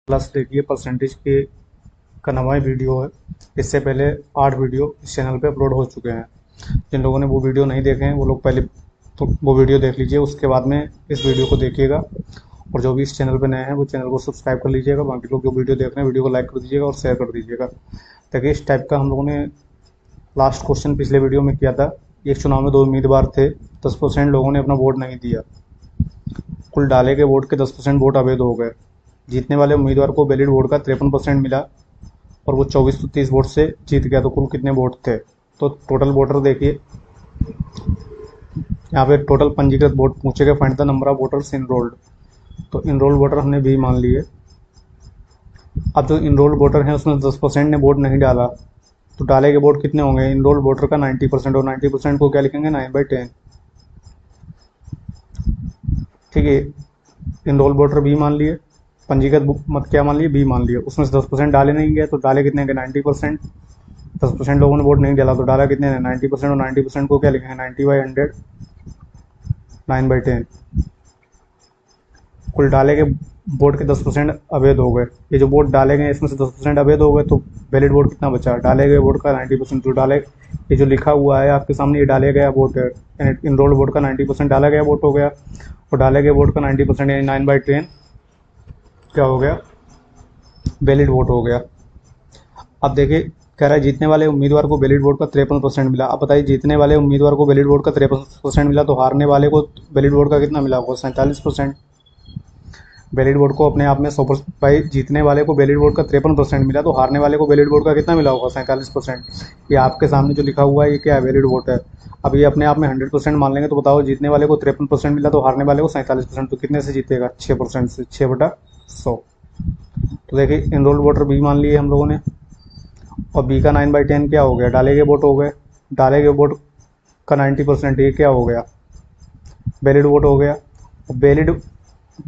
Plus देखिए percentage के का नवा वीडियो है। इससे पहले 8 वीडियो इस चैनल पे अपलोड हो चुके हैं। जिन लोगों ने वो वीडियो नहीं देखे हैं वो लोग पहले तो वो वीडियो देख लीजिए, उसके बाद में इस वीडियो को देखिएगा। और जो भी इस चैनल पे नए हैं वो चैनल को सब्सक्राइब कर लीजिएगा। बाकी लोग जो वीडियो देख रहे हैं वीडियो को लाइक कर दीजिएगा और शेयर कर दीजिएगा। देखिए इस टाइप का हम लोगों ने लास्ट क्वेश्चन पिछले वीडियो में किया था। एक चुनाव में 2 उम्मीदवार थे, 10% लोगों ने अपना वोट नहीं दिया। कुल डाले गए वोट के 10% वोट अवैध हो गए। जीतने वाले उम्मीदवार को वैलिड वोट का 53% मिला और वो 2430 वोट से जीत गया। तो कुल कितने वोट थे? तो टोटल वोटर देखिए, यहाँ पे टोटल पंजीकृत वोट पूछे गए, find the number of voters enrolled. तो इनरोल्ड वोटर हमने भी मान लिए। अब जो इनरोल्ड वोटर हैं उसमें 10% ने वोट नहीं डाला, तो डाले गए वोट कितने होंगे? इनरोल्ड वोटर का 90%, और 90% को क्या लिखेंगे? 9/10। ठीक है, इनरोल वोटर बी मान लिए, पंजीकृत मत क्या मान लिए? बी मान लिए। उसमें से 10% डाले नहीं गए, तो डाले कितने गए? 90%। 10% लोगों ने वोट नहीं डाला तो डाला कितने ने? 90%। और 90% को क्या लिखेंगे? 90/100, 9/10। कुल डाले गए वोट के 10% अवैध हो गए। ये जो वोट डाले गए इसमें से 10% अवैध हो गए, तो वैलिड वोट कितना बचा? डाले गए वोट का 90%। जो डाले, ये जो लिखा हुआ है आपके सामने, ये डाले गया वोट है। इनरोल्ड वोट का 90% डाला गया वोट हो गया, और डाले गए वोट का 90% यानी 9/10 क्या हो गया? वैलिड वोट हो गया। अब देखिए, कह रहा है जीतने वाले उम्मीदवार को वैलिड वोट का 53% मिला। अब बताइए, जीतने वाले उम्मीदवार को वैलिड वोट का 53% मिला, तो हारने वाले को वैलिड वोट का कितना मिला होगा? 47%। वैलिड वोट को अपने आप में 100%, भाई जीतने वाले को वैलिड वोट का 53% मिला, तो हारने वाले को वैलिड वोट का कितना मिला होगा? 47%। ये आपके सामने जो लिखा हुआ है ये क्या है? वैलिड वोट है। अब ये अपने आप में 100% मान लेंगे, तो बताओ जीतने वाले को 53% मिला तो हारने वाले को 47%, तो कितने से जीतेगा? 6% से। 6/100। तो देखिए इनरोल्ड वोटर बी मान लिए हम लोगों ने, और बी का 9/10 क्या हो गया? डाले गए वोट हो गए। डाले गए वोट का 90% ये क्या हो गया? वैलिड वोट हो गया। वैलिड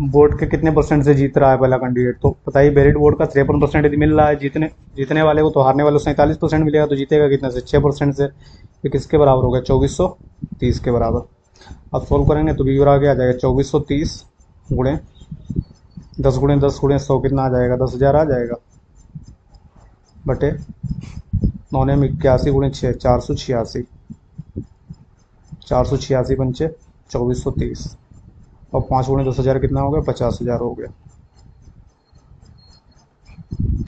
वोट के कितने परसेंट से जीत रहा है पहला कैंडिडेट? तो बताइए, वैलिड वोट का 53% यदि मिल रहा है जीतने जीतने वाले को, तो हारने वाले को 47% मिलेगा, तो जीतेगा कितने से? 6% से। ये किसके बराबर हो गया? 2430 के बराबर। अब सोल्व करेंगे तो बी बराबर क्या आ जाएगा? 2430 गुणे 10 गुणे 100 कितना आ जाएगा? 10,000 आ जाएगा, बटे 9 में 81 गुणे 6, 486। 486 पंचे 2430, और 5 गुणे 10,000 कितना हो गया? 50,000 हो गया।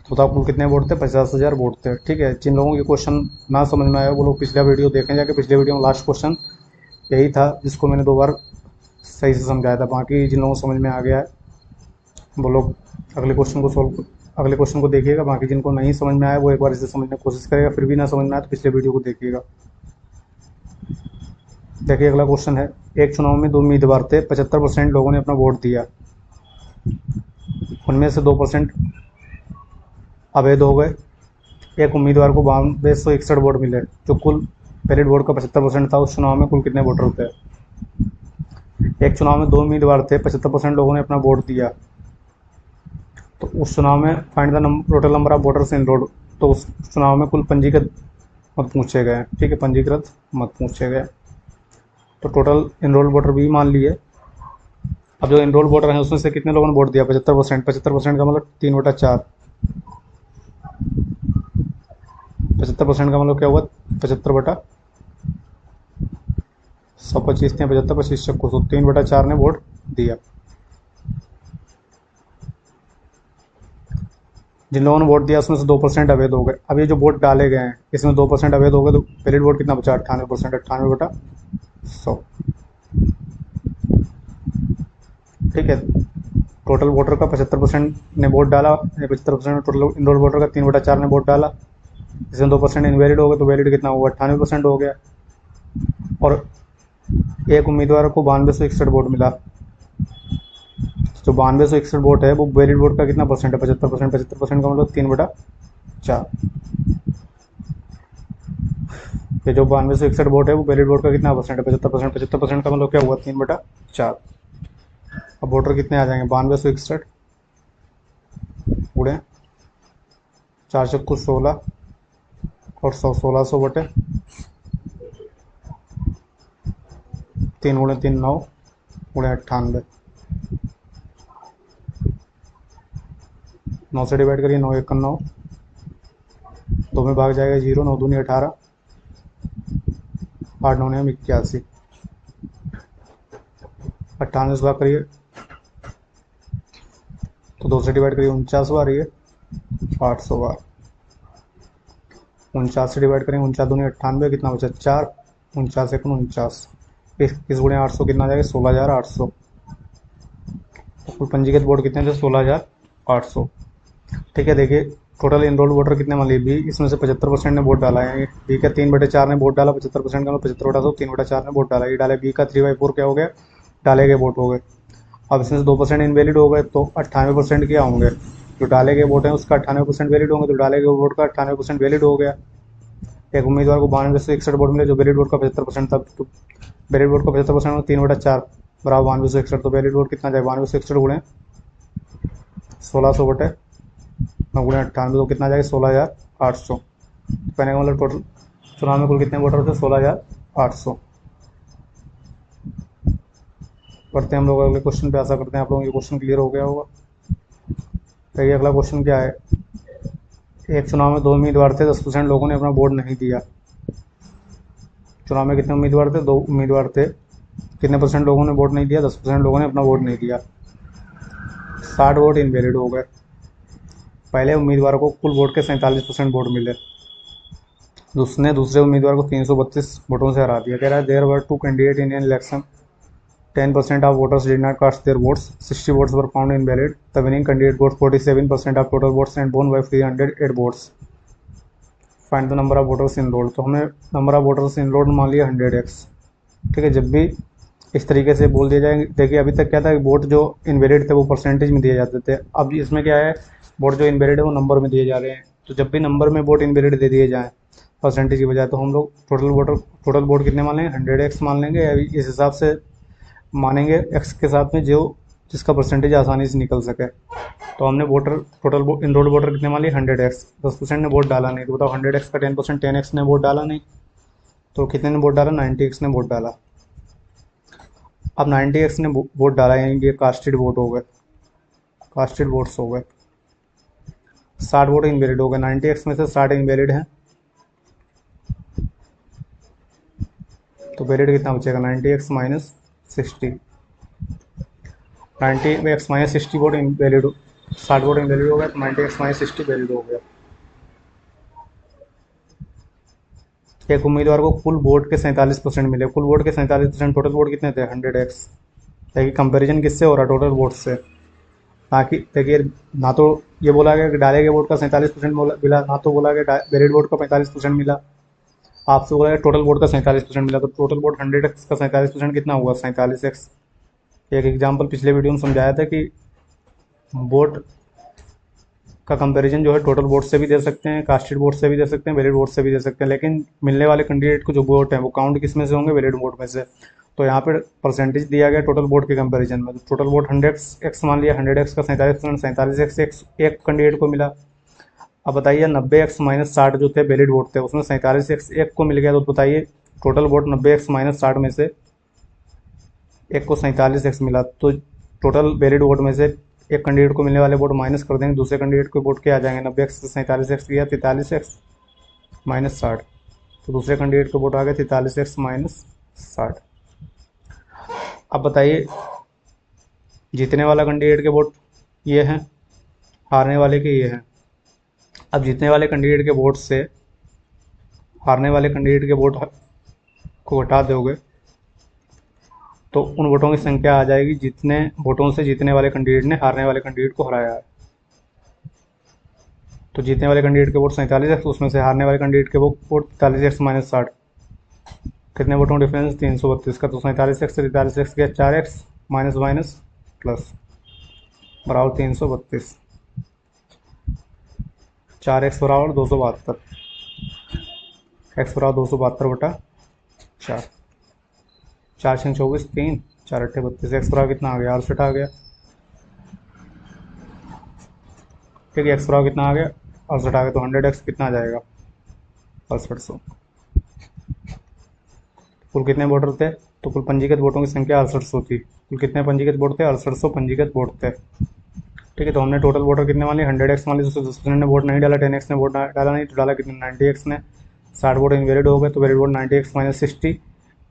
तो बताओ कुल कितने वोट थे? 50,000 वोट थे। ठीक है, जिन लोगों के क्वेश्चन ना समझ में आया वो लोग पिछला वीडियो देखें जाके। पिछले वीडियो में लास्ट क्वेश्चन यही था जिसको मैंने 2 बार सही से समझाया था। बाकी जिन लोगों को समझ में आ गया है वो लोग अगले क्वेश्चन को देखिएगा। बाकी जिनको नहीं समझ में आया वो एक बार इसे समझने की कोशिश करेगा, फिर भी ना समझ में आया तो पिछले वीडियो को देखिएगा। देखिए अगला क्वेश्चन है, एक चुनाव में 2 उम्मीदवार थे, 75% लोगों ने अपना वोट दिया, उनमें से 2% अवैध हो गए। एक उम्मीदवार को 9261 वोट मिले, जो कुल वैलिड वोट का 75% था। उस चुनाव में कुल कितने वोटर थे? एक चुनाव में 2 उम्मीदवार थे, 75% लोगों ने अपना वोट दिया, तो उस चुनाव में find the total number of voters in road. तो उस चुनाव में कुल पंजीकृत मत पूछे गए। ठीक है, पंजीकृत मत पूछे गए। तो टोटल इनरोल्ड वोटर भी मान लिए। अब जो इनरोल्ड वोटर हैं उसमें से कितने लोगों ने वोट दिया? 75%। 75% का मतलब 3/4। 75% का मतलब क्या हुआ? 75/100, 25 75, 25 चक्कू, तो 3/4 ने वोट दिया। जिन लोगों ने वोट दिया उसमें से 2% अवैध हो गए। अब ये जो वोट डाले गए हैं इसमें 2% अवैध हो गए, तो वैलिड वोट कितना बचा? 98%। 98/100। ठीक है, टोटल वोटर का 75% ने वोट डाला, 75% टोटल इनरोल वोटर का 3/4 ने वोट डाला, इसमें 2% इनवैलिड हो गए, तो वैलिड कितना हुआ? 98% हो गया। और एक उम्मीदवार को 9261 वोट मिला, जो 9261 वोट है वो वैलिड वोट का कितना परसेंट है? 75%। 75% का मतलब 3/4। ये जो 9261 वोट है वो वैलिड वोट का कितना परसेंट है? 75%। 75% का मतलब क्या हुआ? 3/4। अब वोटर कितने आ जाएंगे? 9261 गुणे 4 चक्कू 16, और 1600 बटे 3 गुणे 3 9 गुणे 98। 9 से डिवाइड करिए, 9 1 9, 2 में भाग जाएगा 0, 9 दूनी 18, 8 9 9 81, 98 से भाग करिए तो 2 से डिवाइड करिए 49 बार, ये 800 बार। 49 से डिवाइड करेंगे, 49 दूनी 98, कितना बचा 4, 49 1 49, इस गुणे 800 कितना आ जाएगा 16,800। तो कुल पंजीकृत वोट कितने थे 16,800। ठीक है, देखिए टोटल इनरोल्ड वोटर कितने मान लीजिए बी, इसमें से 75% ने वोट डाला है, बी का 3/4 ने वोट डाला, 75% का 75/100, 3/4 ने वोट डाला, ये डाले बी का 3/4 क्या हो गया, डाले गए वोट हो गए। अब इसमें से 2% इनवैलिड हो गए, तो 98% क्या होंगे, जो डाले गए वोट हैं उसका 98% वैलिड होंगे, तो डाले गए वोट का 98% वैलिड हो गया। एक उम्मीदवार को 9261 वोट मिले, जो वैलिड वोट का 75% था, तो वैलिड वोट का 75% में 3/4 बराबर 9261, तो वैलिड वोट कितना जाए 9261 गुणे 1600 बटे 9 गुणे 98, तो कितना जाएगा 16,800। कहने का मतलब टोटल चुनाव में कुल कितने वोटर थे 16,800। करते हैं हम लोग अगले क्वेश्चन पे, आशा करते हैं आप लोगों को ये क्वेश्चन क्लियर हो गया होगा। तो ये अगला क्वेश्चन क्या है, एक चुनाव में 2 उम्मीदवार थे, 10% लोगों ने अपना वोट नहीं दिया। चुनाव में कितने उम्मीदवार थे, 2 उम्मीदवार थे, कितने परसेंट लोगों ने वोट नहीं दिया, 10% लोगों ने अपना वोट नहीं दिया, 60 वोट इनवैलिड हो गए। पहले उम्मीदवार को कुल वोट के 47% वोट मिले, उसने दूसरे उम्मीदवार को 332 वोटों से हरा दिया। कह रहा है there were 2 candidate in an election, 10% of voters did not cast their votes, 60 votes were found invalid, the winning candidate got 47% of total votes and won by 308 votes, find the number of voters enrolled। तो हमने number of voters enrolled मान लिया 100x। ठीक है, जब भी इस तरीके से बोल दिया जाए, देखिए अभी तक क्या था कि वोट जो इनवैलिड थे वो परसेंटेज में दिए जाते थे, अब इसमें क्या है वोट जो इनवैलिड है वो नंबर में दिए जा रहे हैं। तो जब भी नंबर में वोट इनवैलिड दे दिए जाए परसेंटेज की बजाय, तो हम लोग टोटल वोट कितने मान लेंगे 100x मान लेंगे, इस हिसाब से मानेंगे x के साथ में जो जिसका परसेंटेज आसानी से निकल सके। तो हमने टोटल इनरोल्ड वोटर कितने मान लिए 100x, 10% ने वोट डाला नहीं, तो बताओ 100x का 10%, 10x ने वोट डाला नहीं, तो कितने ने वोट डाला 90x ने वोट डाला। अब 90x ने वोट डाला, यानी कि कास्टेड वोट हो गए, कास्टेड वोट्स हो गए, 60 वोट इनवैलिड हो गए, 90x में से 60 इनवैलिड हैं, तो वैलिड कितना बचेगा 90x minus 60, 90x minus 60 vote invalid, 60 vote invalid हो गया, तो 90x माइनस 60 वैलिड हो गया। एक उम्मीदवार को कुल वोट के 47% मिले, कुल वोट के 47%, टोटल वोट कितने थे 100x। देखिए कंपैरिजन किससे हो रहा है, टोटल वोट से, ताकि देखिए ना तो ये बोला गया कि डाले गए वोट का 47% मिला, ना तो बोला गया वैलिड वोट का 45% मिला, आपसे बोला गया टोटल वोट का 47% मिला, तो टोटल वोट 100x का 47% कितना हुआ 47x। एक एग्जाम्पल पिछले वीडियो में समझाया था कि वोट का कंपैरिजन जो है टोटल वोट से भी दे सकते हैं, कास्टेड वोट से भी दे सकते हैं, वैलिड वोट से भी दे सकते हैं, लेकिन मिलने वाले कैंडिडेट को जो वोट है वो काउंट किस में से होंगे, वैलिड वोट में से। तो यहाँ पर परसेंटेज दिया गया टोटल वोट के कंपैरिजन में, तो टोटल वोट 100x मान लिया, 100x का 47%, 47x एक कैंडिडेट को मिला। अब बताइए 90x माइनस 60 जो थे वैलिड वोट थे, उसमें 47x एक को मिल गया, तो बताइए टोटल वोट 90x माइनस 60 में से एक को 47x मिला, तो टोटल वैलिड वोट में से एक कैंडिडेट को मिलने वाले वोट माइनस कर देंगे, दूसरे कैंडिडेट के वोट क्या आ जाएंगे 90x से 47x गया 43x माइनस 60, तो दूसरे कैंडिडेट के वोट आ गए 43x माइनस 60। अब बताइए जीतने वाला कैंडिडेट के वोट ये हैं, हारने वाले के ये हैं। अब जीतने वाले कैंडिडेट के वोट से हारने वाले कैंडिडेट के वोट को हटा दोगे तो उन वोटों की संख्या आ जाएगी जितने वोटों से जीतने वाले कैंडिडेट ने हारने वाले कैंडिडेट को हराया है। तो जीतने वाले कैंडिडेट के वोट 47x, उसमें से हारने वाले कैंडिडेट के वोट 43x माइनस 60, कितने वोटों का डिफरेंस 332 का, तो 47x से 43x गया 4x माइनस माइनस प्लस बराबर 332, 4x बराबर 272, x बराबर 272 बटा 4, 4 छः 24, 3 4 अट्ठे 32, एक्स बराबर कितना आ गया 68 आ गया। ठीक है, एक्स बराबर कितना आ गया 68 आ गया, तो 100x कितना आ जाएगा 6800। कुल कितने वोटर थे, तो कुल पंजीकृत वोटों की संख्या 6800 थी, कुल कितने पंजीकृत वोट थे 6800 पंजीकृत वोट थे। ठीक है। तो हमने टोटल वोटर कितने मान लिए 100x मान लिए, उससे 10% ने वोट नहीं डाला, 10x ने वोट डाला नहीं, तो डाला कितने 90x ने, 60 वोट इनवैलिड हो गए, तो वैलिड वोट 90x माइनस 60।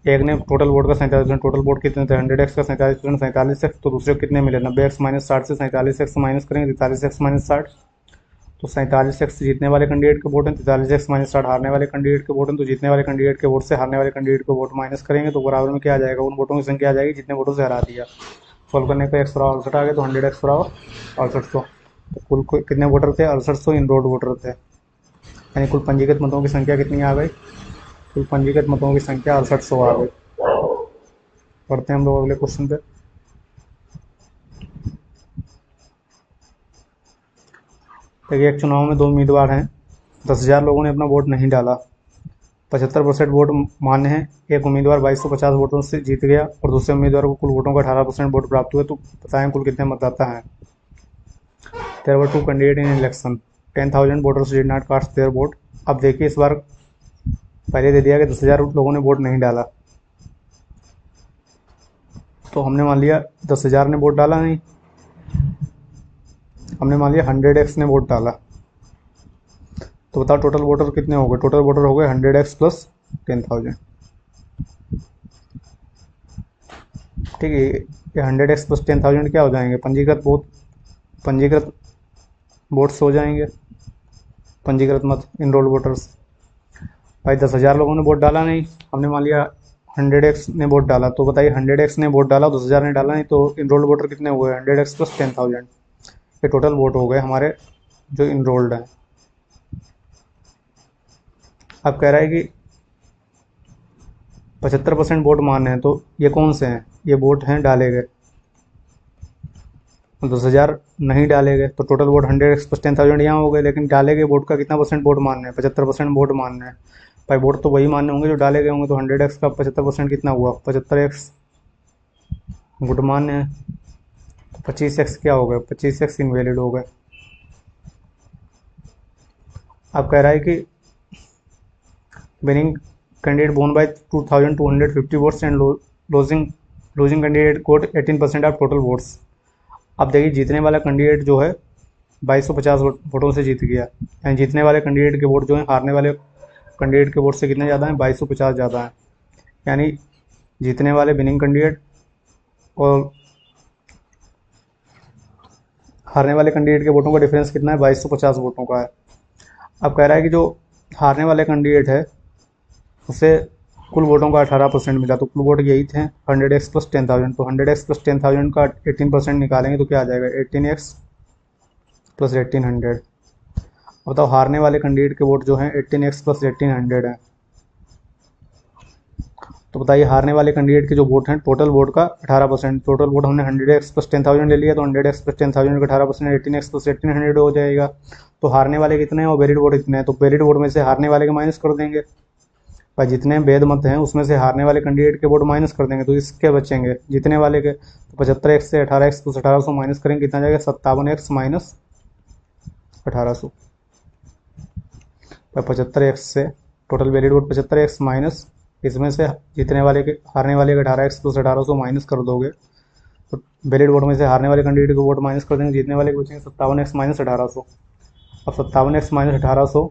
एक ने टोटल वोट का 47%, टोटल वोट कितने थे 100x का 47%, 47x, तो दूसरे को कितने मिले 90x माइनस 60 से 47x माइनस करेंगे 43x माइनस 60, तो 47x जीतने वाले कैंडिडेट के वोट हैं, 43x माइनस 60 हारने वाले कैंडिडेट के वोट हैं, तो जीतने वाले कैंडिडेट के वोट से हारने वाले कैंडिडेट के वोट माइनस करेंगे तो बराबर में क्या आ जाएगा, उन वोटों की संख्या आ जाएगी जितने वोटों से हरा दिया। सॉल्व करने पे x बराबर 68 आ गया, तो 100x बराबर 6800। तो कुल कितने वोटर थे 6800 इनरोल्ड वोटर थे, यानी कुल पंजीकृत मतों की संख्या कितनी आ गई, कुल पंजीकृत मतों की संख्या 6800 आ गई। पढ़ते हैं हम लोग अगले क्वेश्चन पे। देखिए एक चुनाव में दो उम्मीदवार हैं, 10,000 लोगों ने अपना वोट नहीं डाला, 75% वोट मान्य है, एक उम्मीदवार 2250 वोटों से जीत गया और दूसरे उम्मीदवार को कुल वोटों का 18% वोट प्राप्त हुए, तो बताएं कुल कितने मतदाता हैं। There were two candidate in election, 10,000 voters did not cast their vote. अब देखिए इस बार पहले दे दिया कि 10,000 लोगों ने वोट नहीं डाला, तो हमने मान लिया 10,000 ने वोट डाला नहीं, हमने मान लिया 100x ने वोट डाला, तो बताओ टोटल वोटर कितने हो गए, टोटल वोटर हो गए 100x प्लस 10,000। ठीक है, ये 100x प्लस 10,000 क्या हो जाएंगे, पंजीकृत वोट्स हो जाएंगे, पंजीकृत मत इनरोल्ड वोटर्स। भाई 10,000 लोगों ने वोट डाला नहीं, हमने मान लिया 100x ने वोट डाला, तो बताइए 100x ने वोट डाला 10,000 ने डाला नहीं, तो इनरोल्ड वोटर कितने हुए 100x प्लस 10,000, ये टोटल वोट हो गए हमारे जो इनरोल्ड हैं। अब कह रहा है कि 75% वोट मान्य हैं, तो ये कौन से हैं, ये वोट हैं डाले गए, 10,000 नहीं डाले गए, तो टोटल वोट 100x प्लस 10,000 यहाँ हो गए, लेकिन डाले गए वोट का कितना परसेंट वोट मान्य है, 75% वोट मान्य है। भाई वोट तो वही मान्य होंगे जो डाले गए होंगे, तो 100x का 75% कितना हुआ 75x वोट मान्य है, तो 25x क्या हो गए 25x इनवैलिड हो गए। अब कह रहा है कि winning candidate won by 2,250 votes and losing candidate got 18% of total votes. अब देखिए जीतने वाला कैंडिडेट जो है 2250 वोटों से जीत गया, यानी जीतने वाले कैंडिडेट के वोट जो हैं हारने वाले कैंडिडेट के वोट से कितने ज़्यादा हैं 2250 ज़्यादा हैं, यानी जीतने वाले विनिंग कैंडिडेट और हारने वाले कैंडिडेट के वोटों का डिफरेंस कितना है 2250 वोटों का है। अब कह रहा है कि जो हारने वाले कैंडिडेट है उसे कुल वोटों का 18% मिला, तो कुल वोट यही थे 100x प्लस 10,000, तो 100x प्लस 10,000 का 18% निकालेंगे तो क्या आ जाएगा 18x प्लस 1800। अब बताओ हारने वाले कैंडिडेट के वोट जो हैं 18x प्लस 1800 है, तो बताइए हारने वाले कैंडिडेट के जो वोट हैं टोटल वोट का 18%, टोटल वोट हमने 100x प्लस 10,000 ले लिया, तो 100x प्लस 10,000 का 18% 18x प्लस 1800 हो जाएगा। तो हारने वाले कितने हैं और वैलिड वोट कितने हैं, तो वैलिड वोट में से हारने वाले के माइनस कर देंगे, भाई जितने वैध मत हैं उसमें से हारने वाले कैंडिडेट के वोट माइनस कर देंगे, तो इसके बचेंगे जीतने वाले के, तो 75x से 18x प्लस 1800 माइनस करेंगे कितना जाएगा 57x माइनस 1800। 75x से total valid vote 75x minus इसमें से जीतने वाले के हारने वाले के 18x प्लस 1800 माइनस कर दोगे, तो वैलिड वोट में से हारने वाले कैंडिडेट के वोट माइनस कर देंगे, जीतने वाले के बचेंगे 57x माइनस 1800। अब 57x माइनस 1800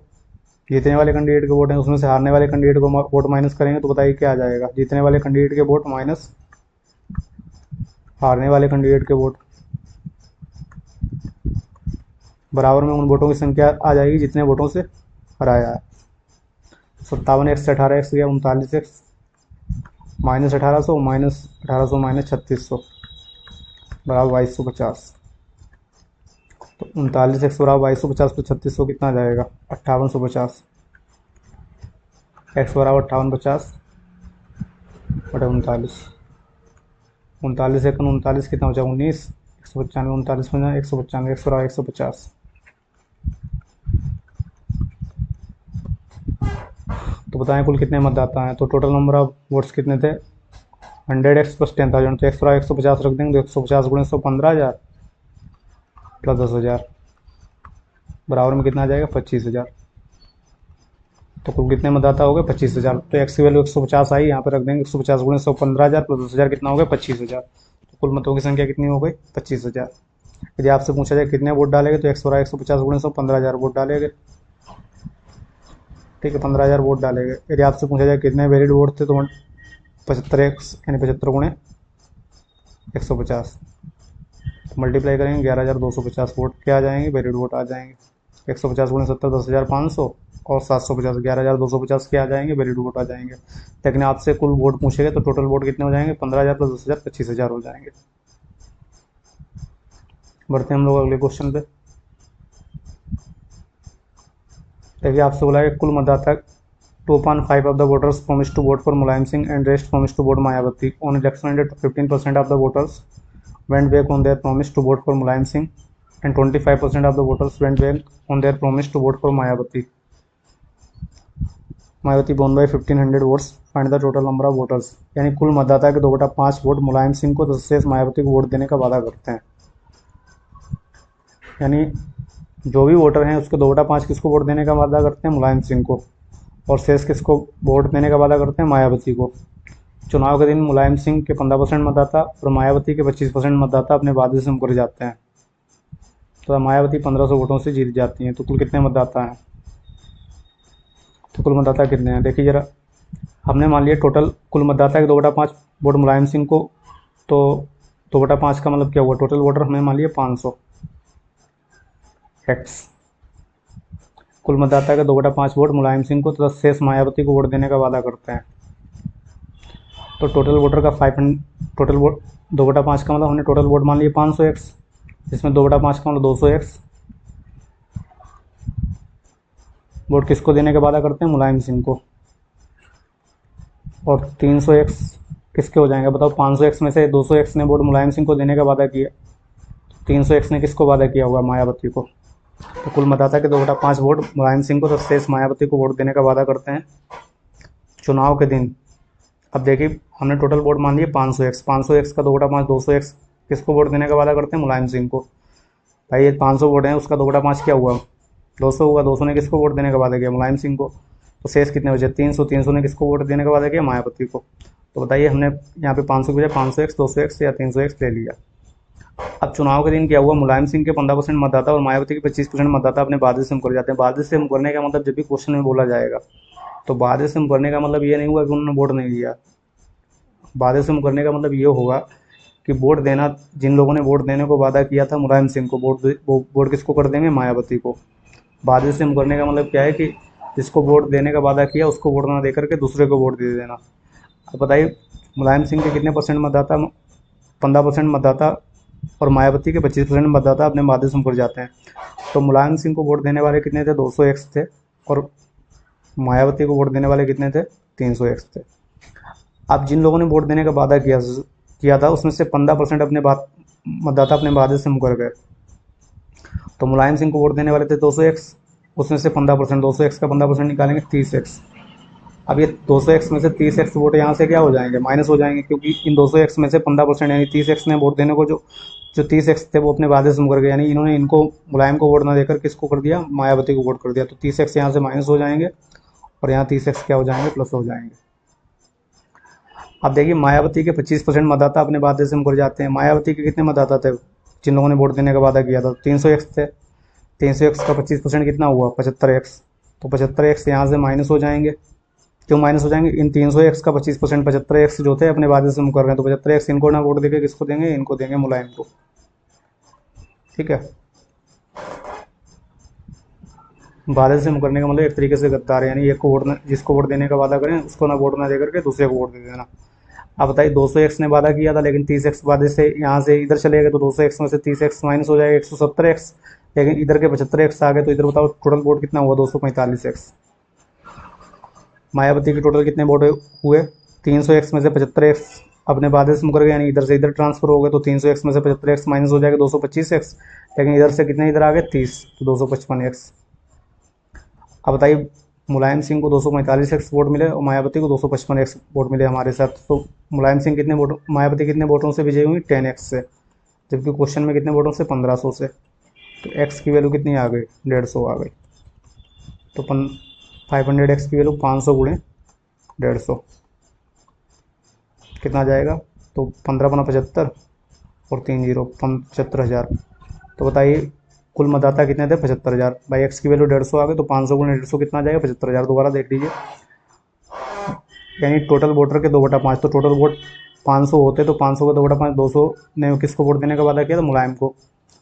जीतने वाले कैंडिडेट के वोट हैं उसमें से हारने वाले कैंडिडेट को वोट माइनस करेंगे, तो बताइए क्या आ जाएगा जीतने वाले कैंडिडेट के वोट माइनस हारने वाले कैंडिडेट के वोट, बराबर में उन वोटों की संख्या आ जाएगी जितने वोटों से हराया है। 57x से 18x गया 39x माइनस 1800 माइनस 1800 माइनस 3600 बराबर 2250, तो 39x बराबर 2250 तो 3600 कितना जाएगा 5850, x बराबर 5850 बटे 39, 39 एक 39 कितना बचा 19, 195 39 बना 195 x बराबर 150। तो बताएं कुल कितने मतदाता हैं, तो टोटल नंबर ऑफ वोट्स कितने थे 100x प्लस 10,000, तो x बराबर 150 रख देंगे, तो 150 गुणे 100 15,000 प्लस 10,000 बराबर में कितना आ जाएगा 25,000। तो कुल कितने मतदाता हो गए 25,000, तो x की वैल्यू 150 आई, यहाँ पर रख देंगे 150 गुणे 100 15,000 प्लस 10,000 कितना हो गया 25,000, तो कुल मतों की संख्या कितनी हो गई 25,000। यदि आपसे पूछा जाए कितने वोट डालेंगे तो 150 गुणे 100 15,000 वोट डालेंगे। ठीक है, 15,000 वोट डालेंगे। यदि आपसे पूछा जाए कितने वैलिड वोट थे तो 75x यानी 75 गुणे 150 मल्टीप्लाई करेंगे 11,250 वोट क्या आ जाएंगे, वैलिड वोट आ जाएंगे। 150 गुणे 70 10,500 और 750 11,250 क्या आ जाएंगे, वैलिड वोट आ जाएंगे। लेकिन आपसे कुल वोट पूछेंगे तो टोटल वोट कितने हो जाएंगे, 15,000 प्लस 10,000 25,000 हो जाएंगे। बढ़ते हैं हम लोग अगले क्वेश्चन पे। देखिए आपसे बोला है कुल मतदाता 2.5 of the voters promised to vote for Mulayam Singh and rest promised to vote Mayawati. On election day, 15% of the voters went back on their promise to vote for Mulayam Singh and 25% of the voters went back on their promise to vote for Mayawati. Mayawati won by 1500 votes. Find the total number of voters. यानी कुल मतदाता के 2/5 vote Mulayam Singh को तो शेष मायावती को vote देने का वादा करते हैं। यानी जो भी वोटर हैं उसके 2/5 किसको वोट देने का वादा करते हैं, मुलायम सिंह को, और शेष किसको वोट देने का वादा करते हैं, मायावती को। चुनाव के दिन मुलायम सिंह के 15% मतदाता और मायावती के 25% मतदाता अपने वादे से मुकर जाते हैं, तो मायावती 1500 वोटों से जीत जाती हैं। तो कुल कितने मतदाता हैं, तो कुल मतदाता कितने हैं देखिए जरा। हमने मान लिया टोटल कुल मतदाता के 2/5 वोट मुलायम सिंह को, तो 2/5 का मतलब क्या हुआ, टोटल वोटर हमने मान लिया 500 एक्स। कुल मतदाता के 2/5 वोट मुलायम सिंह को तथा शेष मायावती को वोट देने का वादा करते हैं। तो टोटल वोटर का 500 टोटल वोट 2/5 का मतलब हमने टोटल वोट मान लिए 500 एक्स, जिसमें 2/5 का मतलब 200 एक्स वोट किसको देने का वादा करते हैं, मुलायम सिंह को, और 300 एक्स किसके हो जाएंगे बताओ। 500 एक्स में से 200 एक्स ने वोट मुलायम सिंह को देने का वादा किया, 300 एक्स ने किसको वादा किया होगा, मायावती को। तो कुल मतदाता के 2/5 वोट मुलायम सिंह को तो शेष मायावती को वोट देने का वादा करते हैं चुनाव के दिन। अब देखिए हमने टोटल वोट मान लिए 500 एक्स, 500 एक्स का 2/5 200 एक्स किसको वोट देने का वादा करते हैं, मुलायम सिंह को। भाई ये 500 वोट हैं, उसका 2/5 क्या हुआ, 200 हुआ। 200 ने किसको वोट देने का वादा किया, मुलायम सिंह को। तो शेष कितने बचे, 300। 300 ने किसको वोट देने का वादा किया, मायावती को। तो बताइए हमने यहाँ पे 500 की बजाय 500 एक्स 200 एक्स या 300 एक्स ले लिया। अब चुनाव के दिन क्या हुआ, मुलायम सिंह के 15% मतदाता और मायावती के 25% मतदाता अपने वादे से मुकर जाते हैं। वादे से मुकरने का मतलब जब भी क्वेश्चन में बोला जाएगा तो वादे से मुकरने का मतलब ये नहीं हुआ कि उन्होंने वोट नहीं दिया। वादे से मुकरने का मतलब ये होगा कि वोट देना, जिन लोगों ने वोट देने को वादा किया था मुलायम सिंह को, वोट किसको कर देंगे, मायावती को। वादे से मुकरने का मतलब क्या है कि जिसको वोट देने का वादा किया उसको वोट ना देकर के दूसरे को वोट दे देना। अब बताइए मुलायम सिंह के कितने परसेंट मतदाता, 15% मतदाता और मायावती के 25% मतदाता अपने वादे से मुकर जाते हैं। तो मुलायम सिंह को वोट देने वाले कितने थे, 200 एक्स थे, और मायावती को वोट देने वाले कितने थे, 300 एक्स थे। अब जिन लोगों ने वोट देने का वादा किया था उसमें से 15% अपने मतदाता अपने वादे से मुकर गए। तो मुलायम सिंह को वोट देने वाले थे 200 एक्स, उसमें से 15%, 200 एक्स का 15% निकालेंगे 30 एक्स। अब ये 200 एक्स में से 30 एक्स वोट यहाँ से क्या हो जाएंगे, माइनस हो जाएंगे, क्योंकि इन 200 एक्स में से 15% यानी 30 एक्स ने वोट देने को जो 30 एक्स थे वो अपने वादे से मुकर गए, यानी इन्होंने इनको मुलायम को वोट ना देकर किसको कर दिया, मायावती को वोट कर दिया। तो 30 एक्स यहाँ से माइनस हो जाएंगे और यहाँ 30 एक्स क्या हो जाएंगे, प्लस हो जाएंगे। अब देखिए मायावती के 25% मतदाता अपने वादे से मुकर जाते हैं। मायावती के कितने मतदाता थे जिन लोगों ने वोट देने का वादा किया था, 300 एक्स थे। 300 एक्स का 25% कितना हुआ, 75 एक्स। तो 75 एक्स यहाँ से माइनस हो जाएंगे। क्यों माइनस हो जाएंगे, इन 300 एक्स का 25% 75 एक्स जो थे अपने वादे से मुकर रहे हैं, तो 75 एक्स इनको ना वोट देके किसको देंगे, इनको देंगे, मुलायम को। ठीक है, वादे से मुकरने का मतलब एक तरीके से गद्दार है, यानी एक को वोट, जिसको वोट देने का वादा करें उसको ना वोट ना देकर के दूसरे को वोट दे देना। अब बताइए 200 एक्स ने वादा किया था, लेकिन 30 एक्स वादे से यहाँ से इधर चले गए, तो 200 एक्स में से 30 एक्स माइनस हो जाएगा 170 एक्स, लेकिन इधर के 75 एक्स आ गए, तो इधर बताओ टोटल वोट कितना हुआ, 245 एक्स। मायावती के टोटल कितने वोट हुए, 300 एक्स में से 75 एक्स अपने वादे से मुकर गए, यानी इधर से इधर ट्रांसफर हो गए, तो 300 एक्स में से 75 एक्स माइनस हो जाएगा 225 एक्स, लेकिन इधर से कितने इधर आ गए 30, तो 255 एक्स। अब बताइए मुलायम सिंह को 245 एक्स वोट मिले और मायावती को 255 एक्स वोट मिले हमारे साथ, तो मुलायम सिंह कितने वोट, मायावती कितने वोटों से विजयी हुई, 10 एक्स से, जबकि क्वेश्चन में कितने वोटों से, 1500 से। तो एक्स की वैल्यू कितनी आ गई, 150 आ गई। तो 500 एक्स की वैल्यू 500 गुणे 150 कितना आ जाएगा, तो 15 बना 75 और 3 0 75,000। तो बताइए कुल मतदाता कितने थे, 75,000। भाई एक्स की वैल्यू 150 आ गई, तो 500 गुणे 150 कितना आ जाएगा, 75,000। दोबारा देख लीजिए, यानी टोटल वोटर के 2/5, तो टोटल वोट 500 होते, तो 500 का 2/5, 200 ने किसको वोट देने का वादा किया था, मुलायम को।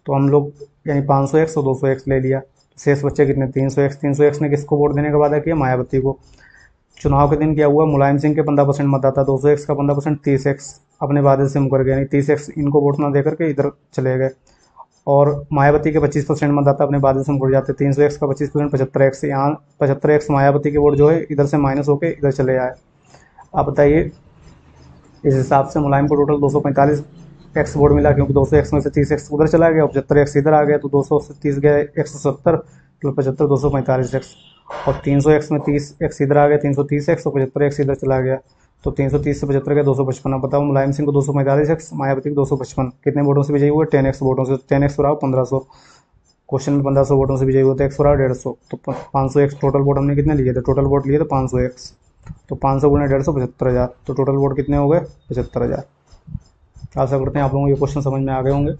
तो हम लोग यानी 500 एक्स और 200 एक्स ले लिया, तो शेष बच्चे कितने, 300 एक्स। 300 एक्स ने किसको वोट देने का वादा किया, मायावती को। चुनाव के दिन क्या हुआ, मुलायम सिंह के 15% मतदाता, 200 एक्स का 15%, 30 एक्स अपने वादे से मुकर गए, यानी 30 एक्स इनको वोट ना देकर के इधर चले गए। और मायावती के 25% मतदाता अपने वादे से मुकर जाते, 300 एक्स का 25%, 75 एक्स। यहाँ 75 एक्स मायावती के वोट जो है इधर से माइनस होकर इधर चले आए। आप बताइए, इस हिसाब से मुलायम को टोटल 245 एक्स वोट मिला, क्योंकि 200 एक्स में से 30 एक्स उधर चला गया और 75 एक्स इधर आ गया, तो 200 से 30 गए 170 प्लस 75, 245 एक्स। और 300 एक्स में 30 एक्स इधर आ गया, 330 एक्स और 75 एक्स इधर चला गया, तो 330 से 75 गया 255। अब बताओ, मुलायम सिंह को 245 एक्स, मायावती को 255, कितने वोटों से विजयी हुए, 10 एक्स वोटों से। 10 एक्स बराबर 1500, क्वेश्चन में 1500 वोटों से विजयी हुए, तो एक्स बराबर 150, तो 500 एक्स टोटल वोट हमने कितने लिए थे, टोटल वोट लिए थे 500 एक्स, तो 500 गुणे 150, 75,000। तो टोटल वोट कितने हो गए, 75,000। आशा करते हैं आप लोगों को ये क्वेश्चन समझ में आ गए होंगे।